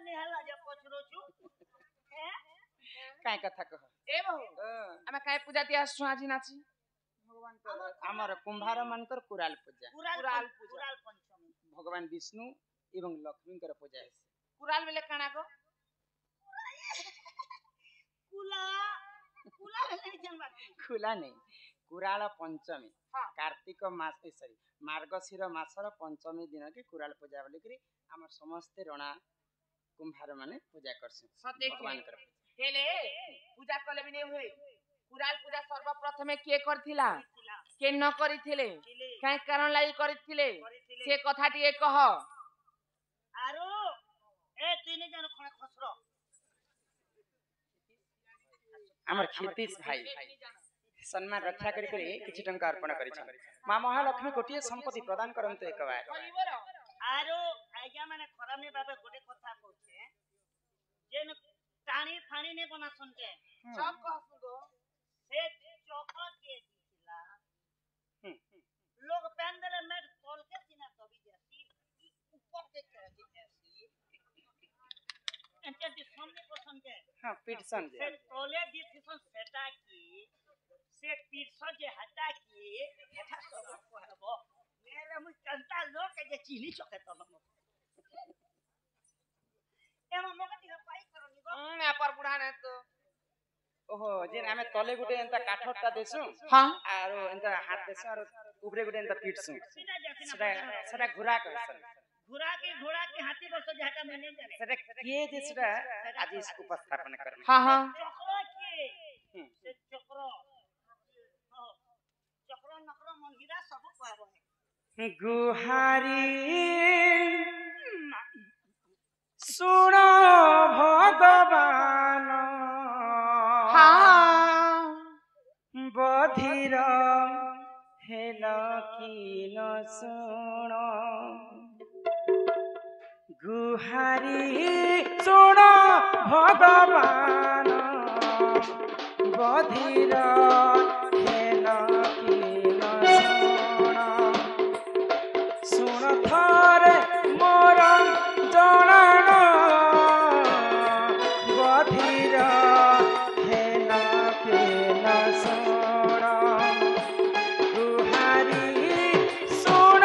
निहला जे पछरो छु काय कथा कह ए बहु आमे काय पूजा दिया सुआजी नाची भगवान तो हमर कुंभार मानकर कुराल पूजा कुराल पंचमी भगवान विष्णु एवं लक्ष्मी कर पूजा है कुराल बेले काना को कुला नहीं जानबा खुला नहीं कुराल पंचमी हाँ। कार्तिक मास सॉरी मार्गशीर मासर पंचमी दिन के कुराल पूजा बोली करी हमर समस्त रणा कुंभार माने पूजा करसे भगवान कर हेले पूजा कले भी नहीं हुए कुराल पूजा सर्वप्रथमे के करथिला के न करिथिले काय कारण लागि करिथिले से कथाटी ए कह आरो ए तीन जन खणे खसरो हमर क्षितिज भाई सम्मान रक्षा करी करी किछि टंका अर्पण करि छ मां महालक्ष्मी कोटिए संपत्ति प्रदान करंतु एक बार आरो आज्ञा माने खरामे बाबा गोटे कथा कहछे जेन टाणी फाणी ने बना सुनके सब कह सुनो से चौका के दिला लोग पेंदले में तोल के सीना दबी जाती ऊपर के कर दी ऐसी एंटे सामने को सुनके हां पीठसन से तोले दी फिसन सेटा की से पीठसन जे हटा की एठा सब कहबो मेरे मु चंता लोग के जे चीनी चके तो एमा मोकती पाई करनी गो या पर बुढ़ा ने तो ओहो जेन हमें तले गुटे एंता काठटा देसु हां आरो एंता हाथ देसु आरो ऊपरे गुटे एंता पीठसु सेटा घुरा कहसन घोड़ा के हाथी बस जाटा में नहीं जाने सेटा के जे सेटा आज इस उपस्थापन करने हां हां चक्र के से चक्र चक्र नक्र मंगिरा सब कहबो गुहारी सुनो भगवान बधिर हेल कि न सुन गुहारी सुन भगवान बधिर हेल कि न सुन सुन थरे मोर जनान बधिर हेल कि न सुन गुहारी सुन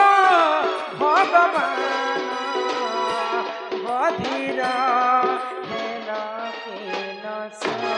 भगवान बधिर हेल कि न सुन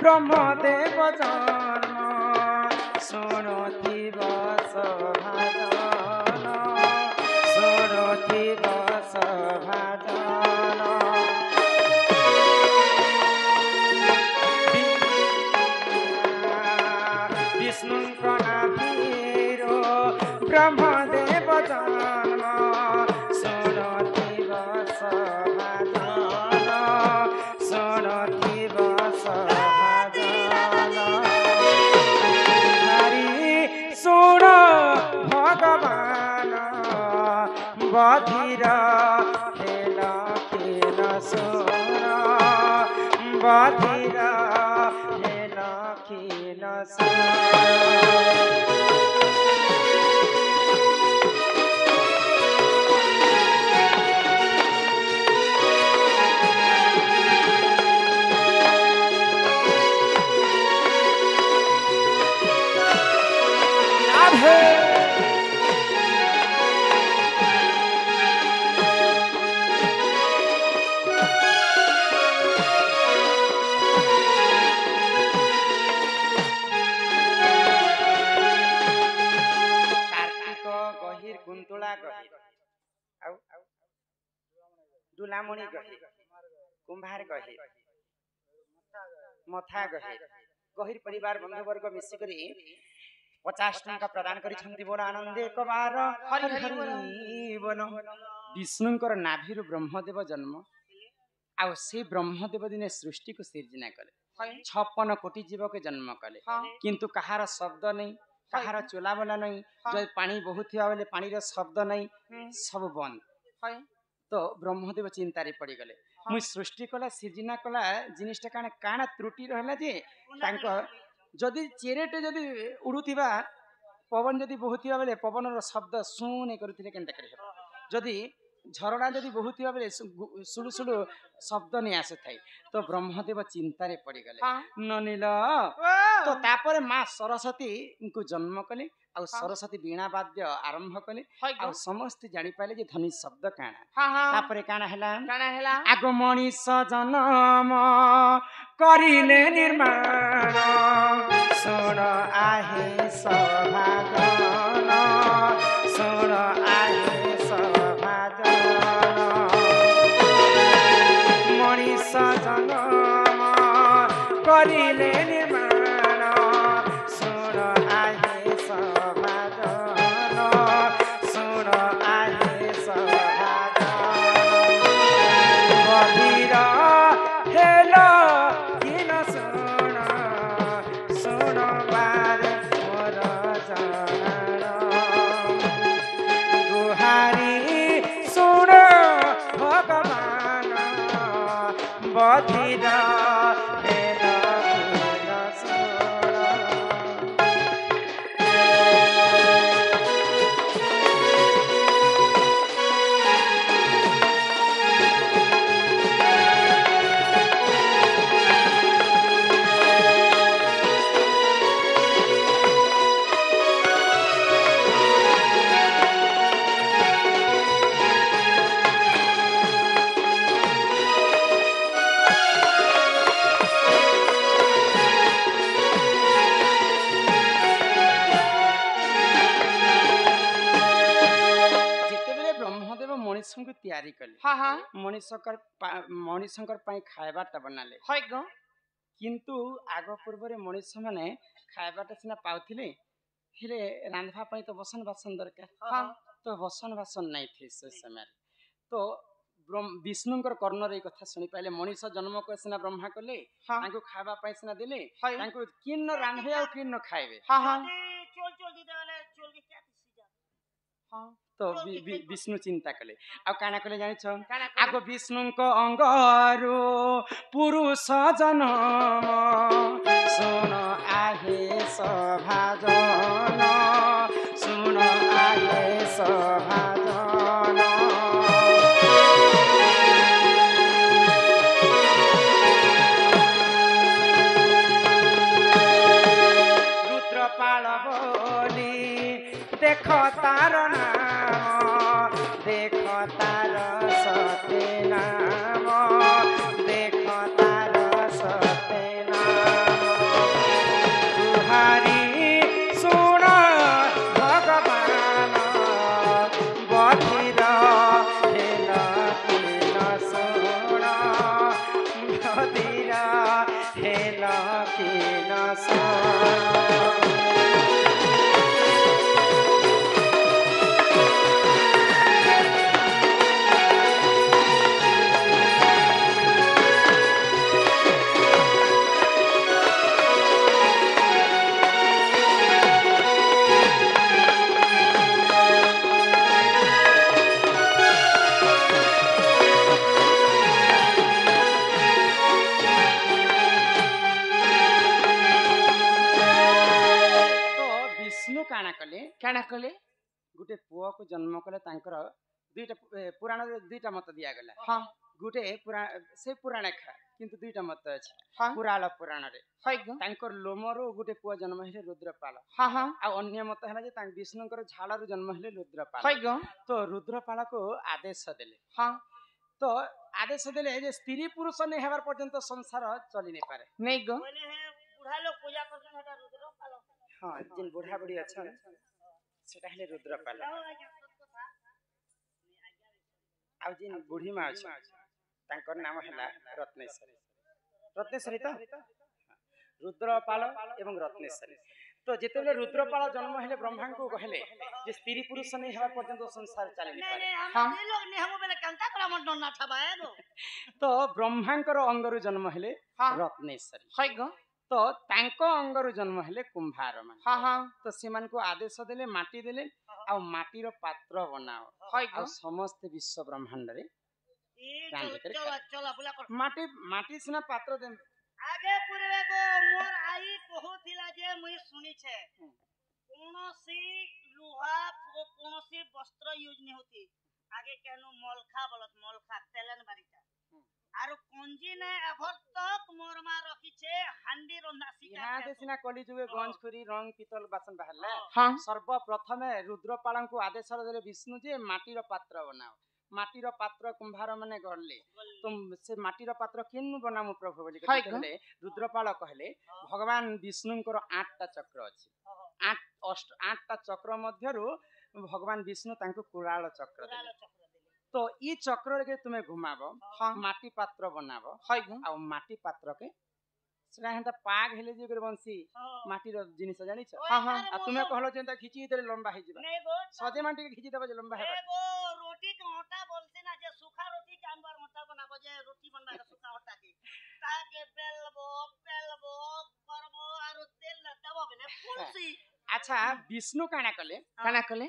ब्रह्मदेव जन्म सुनति सभाजन सुनति सभाजन बधिर हेल खिन सुण डुलामणि गहिर कुंभार गहिर मथा गहिर गहिर परिवार बंधुवर्ग मिसिकरी 50 टंका प्रदान करिसंती बोल आनंदे कबार हरि हरि बोल विष्णुंकर नाभिर ब्रह्मदेव जन्म आ से ब्रह्मदेव दिने सृष्टि को सिर्जना कले 56 कोटी जीव के जन्म कले किंतु कहार शब्द नहीं कहार चोला बोला नहीं जो पानी बहुत बेले पानी रो शब्द नहीं सब बंद तो ब्रह्मदेव चिंतारे पड़ी गले मुई सृष्टि कला सिर्जना कला जिनिसटा काना काना त्रुटि रहला जे तांको जदि चेरेटे जदि उड़ुथिबा पवन जदि बहुथिबा बेले पवन रो शब्द सुने करूथिले केनता करे जदि झरणा जदि बहुथिबा बेले सुडु सुडु शब्द नहीं आसे थाई तो ब्रह्मदेव चिंतारे पड़ी गले ननिल तो तापर मां सरस्वती को जन्म कले आ सरस्वती वीणा वाद्य आरंभ कले आ समस्त जानि पाले जे ध्वनि शब्द काना तापर काना हैला आगो मनीष जन्म करिले निर्माण सुन आहे सभाजन सुन आहे सभाजन मनीष जन्म करिले निर्माण सुन आहे सभाजन सुन आहे सभाजन बधिर हेल किन सुण सुण बारे मोर जान गुहारी सुण भगवान बधिर हेल किन सुण मनीषों तैयारी कले मनीषों खाइबाटा बनाले किंतु आग पूर्व मनीष माने खाइबाटा सिना पाउथिले हेले रांधवा पई तो बसन बासन दरकार तो बसन बासन नहीं थे से समय तो विष्णुंकर कर्ण रे कथा सुनी पाइले मनीष जन्म को सिना ब्रह्मा कले तांको खाइबा पई सिना दिले तांको किन रांधबे आ किन खाइबे चोल चोल दी देले चोल के क्या सीजा तो विष्णु चिंता कले आ काना कले जानि छ आगो विष्णुको अंगरु पुरुष जन्म सुन आहे सभाजन सुन आहे सभाजन रुद्रपाल बोली देख तार नाम देख तार सते नाम देख तार सते नाम तुहारी सुन भगवान बधिर हेल किन सुण बधिर हेल किन सुण कले काना कले गुटे पुआ को जन्म कले तांकर दुईटा पुराण दुईटा मत दिया गला हाँ गुटे से पुराण खा किंतु दुईटा मत अछि हाँ पुराल पुराण रे है गो तांकर लोमरो गुटे पुआ जन्म हेले रुद्रपाल हाँ हाँ आ अन्य मत हला जे तां विष्णुकर झाड़ारू जन्म हेले रुद्रपाल है गो तो रुद्रपाल को आदेश देले हाँ तो आदेश देले जे स्त्री पुरुष ने हेबार पर्यंत संसार चली नहीं पारे नहीं गो बोले हे बुढ़ा लोग पूजा करछन हटा रुद्र पालो हाँ जिन बुढ़ा बुढ़ी अछन सेटा हेले रुद्रपाल जाओ आज्ञा सत कथा आ जिन बुढ़ी माँ अछन तांकर नाम हला रत्नेश्वरी रत्नेश्वरी तो रुद्रपाल एवं रत्नेश्वरी तो जेतेबेले रुद्रपाल जन्म हेले ब्रह्मा को कहले जे स्त्री पुरुष ने हेबार पर्यंत संसार चली नहीं नहीं पारे नहीं हाँ। हम ये लोग ने हम बेले कंता करा मन डर ना छबा है गो तो ब्रह्मांकर अंगरु जन्म हेले हाँ रत्नेश्वरी है गो तो तांको अंगरु जन्म हेले कुंभार मान हाँ हाँ तो सेमान को आदेश देले माटी देले आ माटीर पात्र बनाओ है आ गो समस्त विश्व ब्रह्मांड रे ये कान चलो भितर चलो खा। चलो बुला कर माटी माटी सिना पात्र दे आगे पूर्वे को मोर आई कहूथिला जे मुई सुनी छे कोनोसी लुहा कोनोसी वस्त्र यूज नहीं होती आगे केनु मलखा बोलत मलखा तेलन बारीटा आरो कंजी ने अभर तक मोर मा रखी छे हांडी रंधा सिका यहाँ दे सिना कली जुगे गंज खुरी रंग पीतल बासन बाहरला हाँ सर्वप्रथमे रुद्रपाल को आदेश देले विष्णु जे माटीर पात्र बनाओ माटीर पात्र कुंभार माने गढ़ले तुम से माटीर पात्र केनु बनामु प्रभु बोली है कहले रुद्रपाल कहले भगवान विष्णुंकर 8टा चक्र अछि 8टा चक्र मध्यरु भगवान विष्णु तांको कुराल चक्र देले तो ई चक्र रे तुमे घुमाबो हाँ माटी पात्र बनाबो है गो आ माटी पात्र के सेना हेंता पाग हेले जे बंसी माटीर जिनिस जानि छ हाँ हाँ आ तुमे कहलो जेंता खिची देले लंबा हे जिबा नहीं गो सजे माटी के खिची देबा जे लंबा हेबा एगो रोटी के आटा बोलते ना जे सूखा रोटी के अंदर आटा बनाबो जे रोटी बनबा के सूखा आटा के ताके बेलबो करबो आरो तेल लगाबो बेले फुलसी अच्छा विष्णु काना कले काना कले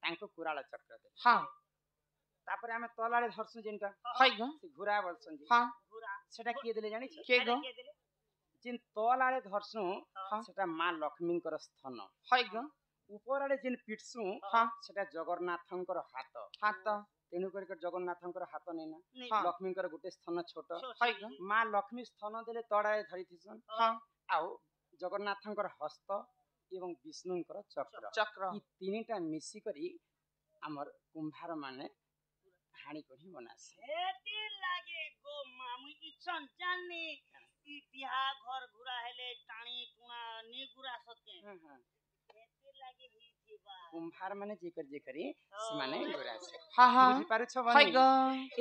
तांको कुराल चक्र दे हाँ तापर हमें तलाळे धरसु जेंटा है गो से घुरा बोलसन जी हाँ पूरा सेटा किए देले जानि छ के गो जिन तलाळे धरसु हाँ सेटा मां लक्ष्मींकर स्थन है गो ऊपर आड़े जिन पिटसु हाँ सेटा जगन्नाथंकर हाथ हाथ तेनु कर जगन्नाथंकर हाथ नै ना नहीं हाँ लक्ष्मींकर गुटे स्थन छोट है गो मां लक्ष्मी स्थन देले तड़ाए धरिथिसन हाँ आउ जगन्नाथंकर हस्त एवं विष्णुंकर चक्र चक्र ई तीनटा मिसी करी हमर कुंभार माने हाणी कोही बनासे एती लागे गो मामू इछन जानी ई बिहा घर घुरा हेले टाणी टुणा नी गुरा सके एती लागे ही जीवा कुंभार माने जे करी से माने गुरासे हाँ हाँ बुझी पारु छ है बनी गो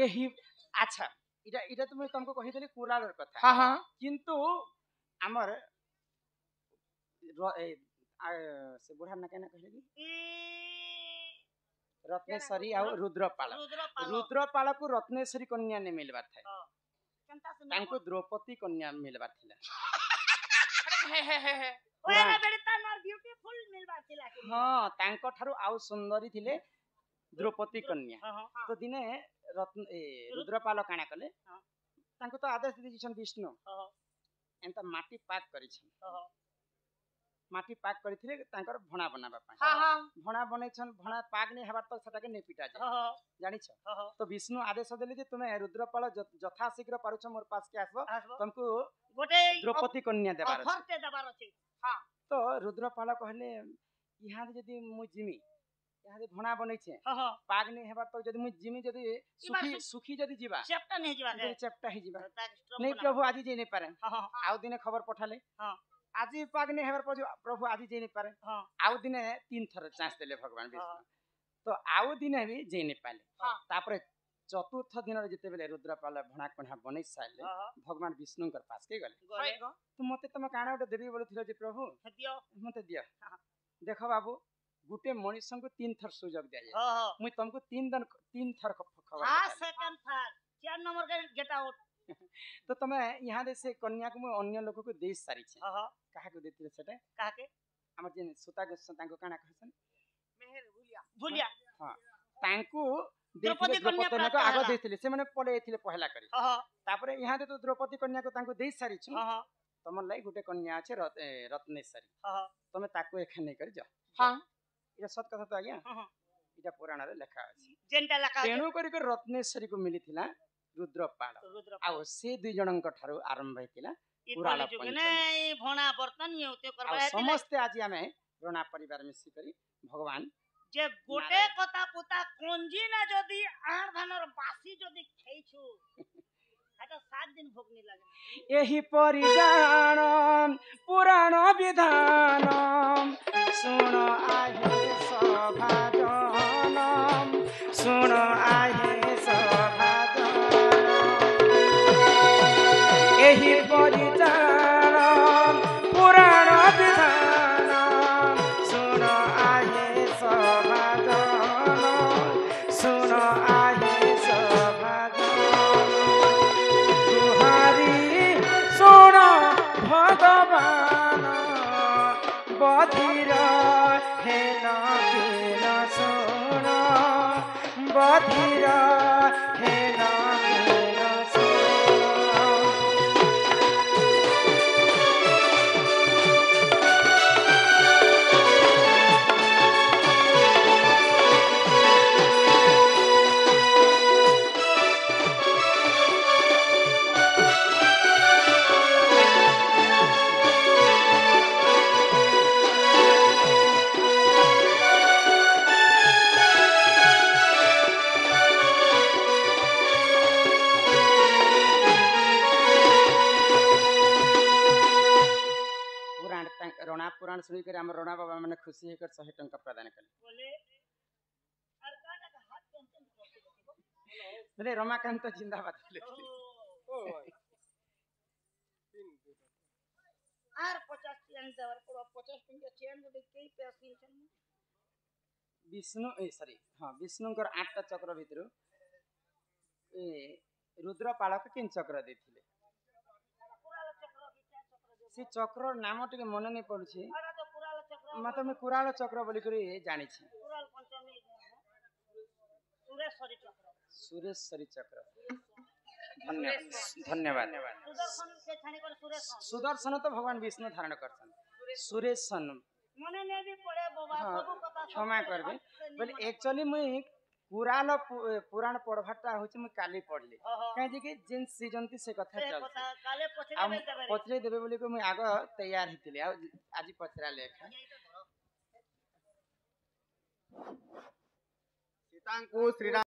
एही अच्छा इटा इटा तुम तुमको कहि देली कुरालर कथा हाँ हाँ किंतु हमर से बुढ़ा ना केना कहले कि ई रत्नेश्वरी आ रुद्रपाल रुद्रपाल रुद्रपाल को रत्नेश्वरी कन्या ने मिलबार था कंता से तांको द्रौपदी कन्या मिलबार थिला है ओए ना बेटा तानर ब्यूटीफुल मिलबा थिला के हां तांको थारु आउ सुंदरी थिले द्रौपदी कन्या हां तो दिने रुद्रपाल काना कले हाँ। तांको तो आदेश दी छन विष्णु हां एंता माटी पाक करी छन हां माटी पाक करिथिले तांकर भणा बनाबा पाए हाँ हाँ भणा बनै छन भणा पाक नै हेबार तक सेटा के नै पिटा जाय हां जानि छ हां तो विष्णु आदेश देले जे तुमे रुद्रपाल यथा शीघ्र पारुछ मोर पास के आसबो आसबो तुमको गोटे द्रौपदी कन्या देबार ऑफर अछि ते दबार अछि तो रुद्रपाल कहले यहाँ जदि मु जिमी यहाँ दे भणा बनै छे हां पाग नै हेबार तक जदि मु जिमी जदि सुखी सुखी जदि जीवा चेप्टा नहीं जीवा जदि चेप्टा ही जीवा नहीं नहीं प्रभु आज जे नै पारे हां आउ दिने खबर पठाले हां आज पाग नै हेबार पजु प्रभु आज जे नै पारे हां आउ दिने 3 थर चांस देले भगवान विष्णु तो आउ दिने भी जे नै पाले हाँ। तापरे चतुर्थ दिन रे जते बेले रुद्रपाल भणा कोणा बनै साइले भगवान विष्णु कर पास के गले है गो तो मते तम काना ओटे देबी बोलथिलो जे प्रभु दियो मते दिया देखो बाबू गुटे मनुष्य को 3 थर सुजोग दिया जाए हां मुई तुमको 3 थर खबर हां बताली। सेकंड थर्ड 4 नंबर का गेट आउट तो तमे यहाँ दे से कन्या को मुई अन्य लोक को दे सारी छे हां काहा को देतिले सेटा कहा के हमर जे सुता के तांको काना कहसन मेहर भूलिया भूलिया हां तांको द्रौपदी देतिले कन्या द्रौपदी को प्राप्त आगो होला। देतिले से माने पले एथिले पहला करी हां तापरे यहाँ दे तो द्रौपदी कन्या को तांको दे सारी छु हां तमर लाई गुटे कन्या अच्छे रत्नेश्वरी हाँ तमे ताको एखन नहीं कर जाओ हाँ इटा सत कथा तो आज्ञा हाँ इटा पुराण रे लेखा अछि जेनटा लखा तेणु करी कर रत्नेश्वरी को मिलिथिला रुद्रपाल रुद्र आ से दुई जनक ठारू आरंभ हेतिला ई पुराण कलिजुग पंचमी नै भणा बर्तन ये होते आ करबा हेतिला समस्त आज आमे रणा परिवार मिसी करी भगवान जे गोटे कथा पुता कोंजी ना जदी आर धानर बासी जदी खेइछु এটা 7 दिन भोग नहीं लगे एही परिजान पुराण विधान सुन आहे सभाजन सुन आहे सभाजन एही परिजान पुराण विधान सुन आहे सभाजन सुन आहे सभाजन सुन भगवान बधिर हेन केन सुन बधिर हेन केन सुन रणा पुराण सुनी कर हम रणा बाबा मैंने खुशी होकर 100 टंका प्रदान कले बोले अर काटा का हाथ टेंशन बोले रमाकांत जिंदाबाद आर 50 चेन देवर को 50 टंका चेन दे कई पैसे छन विष्णु सॉरी हां विष्णुकर 8टा चक्र भितर ए रुद्र पालक किन चक्र देथिले पुराल चक्र बिचा चक्र से चक्र नाम टिके मन नहीं पड़ुछि अरे तो पुराल चक्र मत में कुराल चक्र बोली करी जानि छी पुराल पंचमी सुरेश्वरी चक्र सुरेश्वरी चक्र धन्यवाद धन्यवाद सुदर्शन के छानी कर सुरेशन सुदर्शन तो भगवान विष्णु धारण करछन सुरेशन मने ने भी पड़े बाबा हाँ, सब कथा क्षमा करबे बोले एक्चुअली मुई कुराल पुराण पढ़भाटा होछि मुई काली पढ़ली काहे जे कि जिन सीजंती से कथा से चल कथा काले पछले में देबे पचरे देबे बोली को मुई आग तैयार हितिले आज पचरा लेखा सीतांकु श्रीराम